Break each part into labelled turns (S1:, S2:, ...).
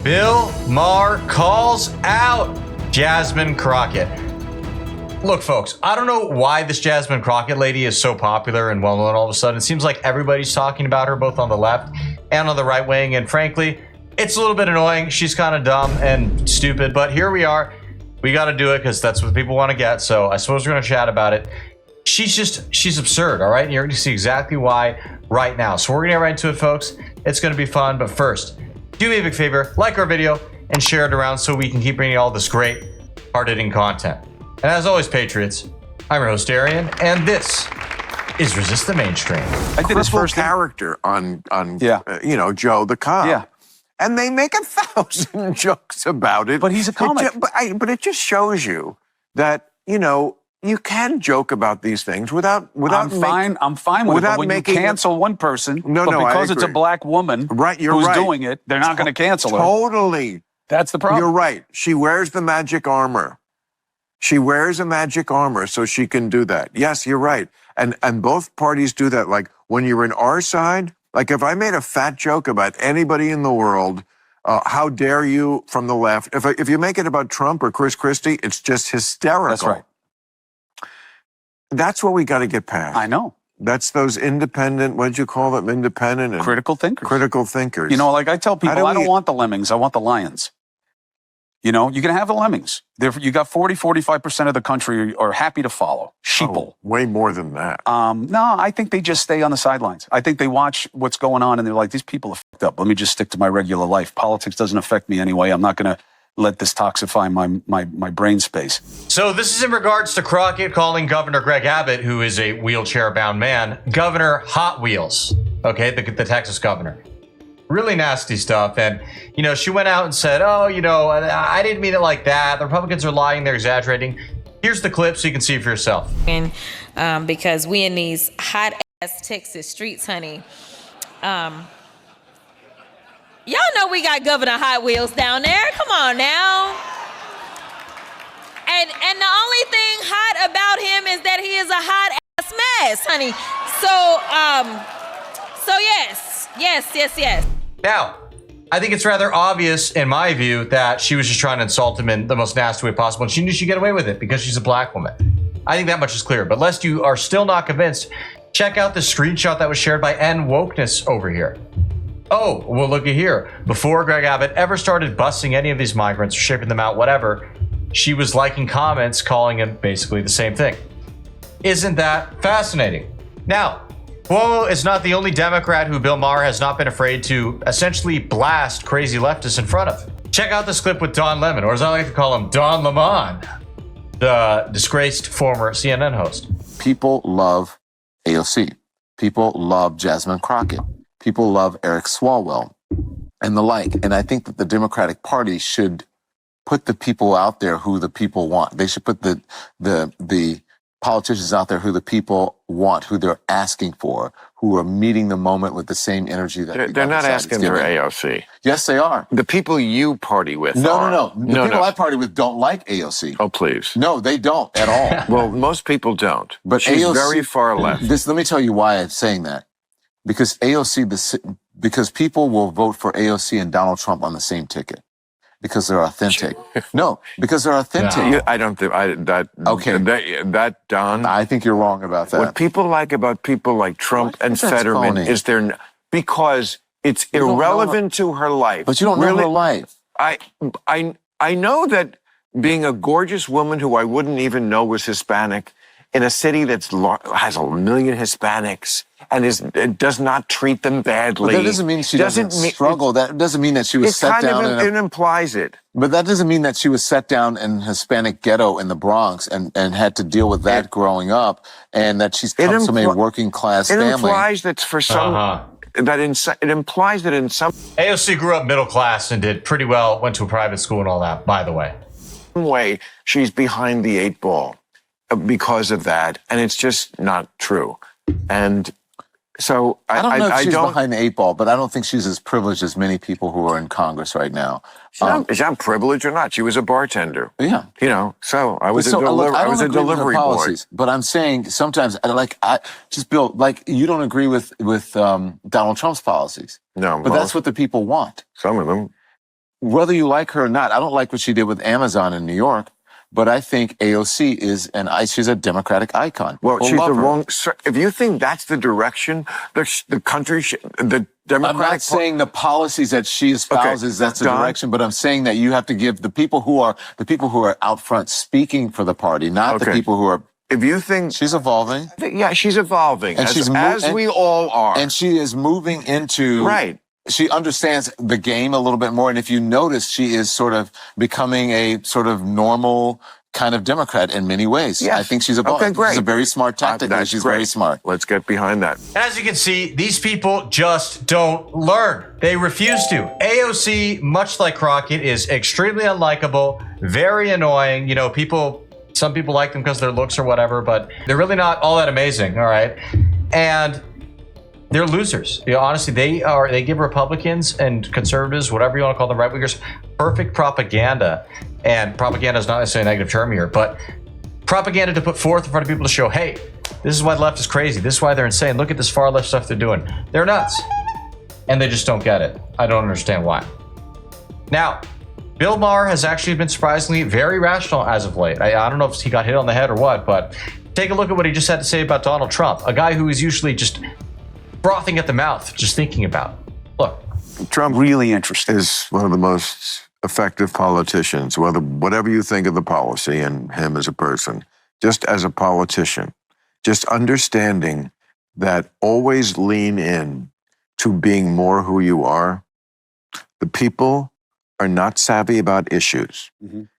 S1: Bill Maher calls out Jasmine Crockett. Look, folks, I don't know why this Jasmine Crockett lady is so popular and well-known all of a sudden. It seems like everybody's talking about her, both on the left and on the right wing. And frankly, it's a little bit annoying. She's kind of dumb and stupid, but here we are. We got to do it because that's what people want to get. So I suppose we're going to chat about it. She's absurd, all right? And you're going to see exactly why right now. So we're going to get right into it, folks. It's going to be fun. But first, do me a big favor, like our video and share it around so we can keep bringing you all this great, hard-hitting content. And as always, Patriots, I'm your host, Darian, and this is Resist the Mainstream.
S2: I did his first character on Joe the Cop.
S3: Yeah.
S2: And they make 1,000 jokes about it.
S3: But he's a comic.
S2: But it just shows you that, you can joke about these things without
S3: I'm fine with it. But when you cancel one person, because it's a black woman who's doing it, they're not going to cancel her.
S2: Totally.
S3: That's the problem.
S2: You're right. She wears the magic armor. She wears a magic armor so she can do that. Yes, you're right. And both parties do that. Like when you're in our side, like if I made a fat joke about anybody in the world, how dare you from the left? If you make it about Trump or Chris Christie, it's just hysterical.
S3: That's right.
S2: That's what we got to get past.
S3: I know.
S2: That's those independent, what'd you call them? Independent and
S3: critical thinkers.
S2: Critical thinkers.
S3: Like I tell people, I don't want the lemmings. I want the lions. You can have the lemmings. You got 45% of the country are happy to follow. Sheeple.
S2: Oh, way more than that.
S3: No, I think they just stay on the sidelines. I think they watch what's going on and they're like, these people are fucked up. Let me just stick to my regular life. Politics doesn't affect me anyway. I'm not going to let this toxify my brain space.
S1: So this is in regards to Crockett calling Governor Greg Abbott, who is a wheelchair-bound man, Governor Hot Wheels, okay, the Texas governor. Really nasty stuff. And, she went out and said, I didn't mean it like that. The Republicans are lying. They're exaggerating. Here's the clip so you can see for yourself.
S4: And because we in these hot-ass Texas streets, honey, y'all know we got Governor Hot Wheels down there. Come on now. And the only thing hot about him is that he is a hot-ass mess, honey. So yes.
S1: Now, I think it's rather obvious, in my view, that she was just trying to insult him in the most nasty way possible, and she knew she'd get away with it because she's a black woman. I think that much is clear. But lest you are still not convinced, check out the screenshot that was shared by N Wokeness over here. Oh, well, looky here. Before Greg Abbott ever started busing any of these migrants or shipping them out, whatever, she was liking comments calling him basically the same thing. Isn't that fascinating? Now, Cuomo is not the only Democrat who Bill Maher has not been afraid to essentially blast crazy leftists in front of. Check out this clip with Don Lemon, or as I like to call him, Don Lemon, the disgraced former CNN host.
S5: People love AOC. People love Jasmine Crockett. People love Eric Swalwell and the like. And I think that the Democratic Party should put the people out there who the people want. They should put the politicians out there who the people want, who they're asking for, who are meeting the moment with the same energy that
S2: they're not asking for AOC.
S5: Yes, they are.
S2: The people you party with
S5: No. The people I party with don't like AOC.
S2: Oh, please.
S5: No, they don't at all.
S2: Well, most people don't.
S5: But
S2: she's
S5: AOC,
S2: very far left.
S5: Let me tell you why I'm saying that. Because because people will vote for AOC and Donald Trump on the same ticket. Because they're authentic. No, because they're authentic.
S2: No. I don't think that Don.
S5: I think you're wrong about that.
S2: What people like about people like Trump and Fetterman is because it's irrelevant to her life.
S5: But you don't know her life.
S2: I know that being a gorgeous woman who I wouldn't even know was Hispanic in a city that has 1 million Hispanics and does not treat them badly.
S5: But that doesn't mean she doesn't struggle. That doesn't mean that she was set down.
S2: It implies it.
S5: But that doesn't mean that she was set down in a Hispanic ghetto in the Bronx and had to deal with that growing up, and that she's come from a working class family.
S2: It implies that for some. It implies that in some
S1: AOC grew up middle class and did pretty well, went to a private school and all that, by the way.
S2: Way she's behind the 8 ball because of that, and it's just not true. And so
S5: I don't know if she's behind the 8 ball, but I don't think she's as privileged as many people who are in Congress right now.
S2: Is that privileged or not? She was a bartender.
S5: Yeah.
S2: So I was a delivery boy.
S5: But I'm saying sometimes, Bill, you don't agree with Donald Trump's policies.
S2: No.
S5: But that's what the people want.
S2: Some of them.
S5: whether you like her or not, I don't like what she did with Amazon in New York, but I think AOC she's a Democratic icon.
S2: Well,
S5: People
S2: she's
S5: love
S2: the
S5: her.
S2: wrong. If you think that's the direction the country, the Democratic.
S5: I'm not saying the policies that she espouses that's the
S2: Don?
S5: direction, but I'm saying that you have to give the people who are out front speaking for the party, not the people who are.
S2: If you think
S5: She's evolving,
S2: yeah, she's evolving,
S5: and
S2: as we all are,
S5: and she is moving into
S2: right.
S5: She understands the game a little bit more. And if you notice, she is sort of becoming a sort of normal kind of Democrat in many ways.
S2: Yes.
S5: I think she's evolving.
S2: Okay, great.
S5: She's a very smart tactic.
S2: That's
S5: She's
S2: great.
S5: very smart.
S2: Let's get behind that.
S1: As you can see, these people just don't learn. They refuse to. AOC, much like Crockett, is extremely unlikable, very annoying. You know, some people like them because of their looks or whatever, but they're really not all that amazing, all right? And they're losers. You know, honestly, they give Republicans and conservatives, whatever you want to call them, right wingers, perfect propaganda. And propaganda is not necessarily a negative term here, but propaganda to put forth in front of people to show, hey, this is why the left is crazy. This is why they're insane. Look at this far left stuff they're doing. They're nuts. And they just don't get it. I don't understand why. Now, Bill Maher has actually been surprisingly very rational as of late. I don't know if he got hit on the head or what, but take a look at what he just had to say about Donald Trump, a guy who is usually just frothing at the mouth, just thinking about. Look,
S2: Trump
S3: Really interesting.
S2: is one of the most effective politicians, whatever you think of the policy and him as a person, just as a politician, just understanding that always lean in to being more who you are. The people are not savvy about issues,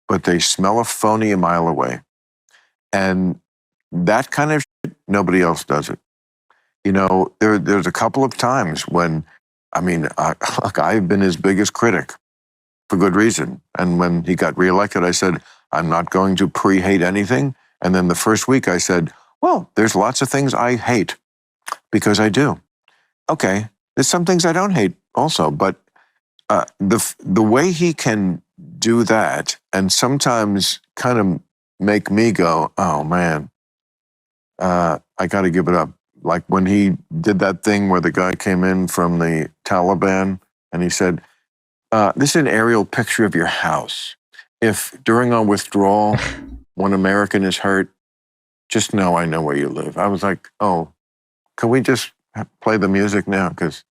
S2: but they smell a phony a mile away. And that kind of shit, nobody else does it. You know, there's a couple of times when, look, I've been his biggest critic for good reason. And when he got reelected, I said, I'm not going to pre-hate anything. And then the first week I said, well, there's lots of things I hate because I do. Okay, there's some things I don't hate also, but the way he can do that and sometimes kind of make me go, oh man, I got to give it up. Like when he did that thing where the guy came in from the Taliban and he said, this is an aerial picture of your house. If during our withdrawal, one American is hurt, just know I know where you live. I was like, oh, can we just play the music now? Because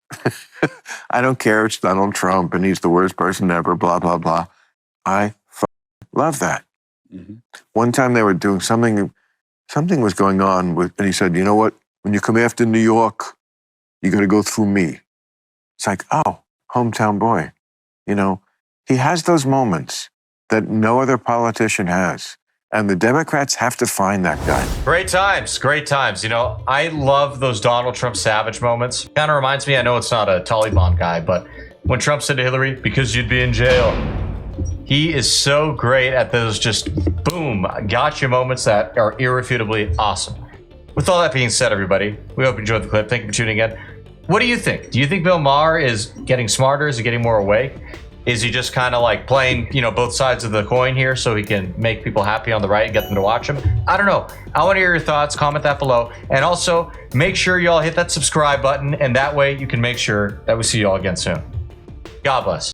S2: I don't care. It's Donald Trump and he's the worst person ever, blah, blah, blah. I love that. One time they were doing something was going on with, and he said, you know what? When you come after New York, you got to go through me. It's like, oh, hometown boy. You know, he has those moments that no other politician has. And the Democrats have to find that guy.
S1: great times, great times. You know, I love those Donald Trump savage moments. Kind of reminds me, I know it's not a Taliban guy, but when Trump said to Hillary, because you'd be in jail. He is so great at those just boom, gotcha moments that are irrefutably awesome. With all that being said, everybody, we hope you enjoyed the clip. Thank you for tuning in. What do you think? Do you think Bill Maher is getting smarter? Is he getting more awake? Is he just kind of like playing, both sides of the coin here so he can make people happy on the right and get them to watch him? I don't know. I want to hear your thoughts. Comment that below. And also, make sure you all hit that subscribe button, and that way you can make sure that we see you all again soon. God bless.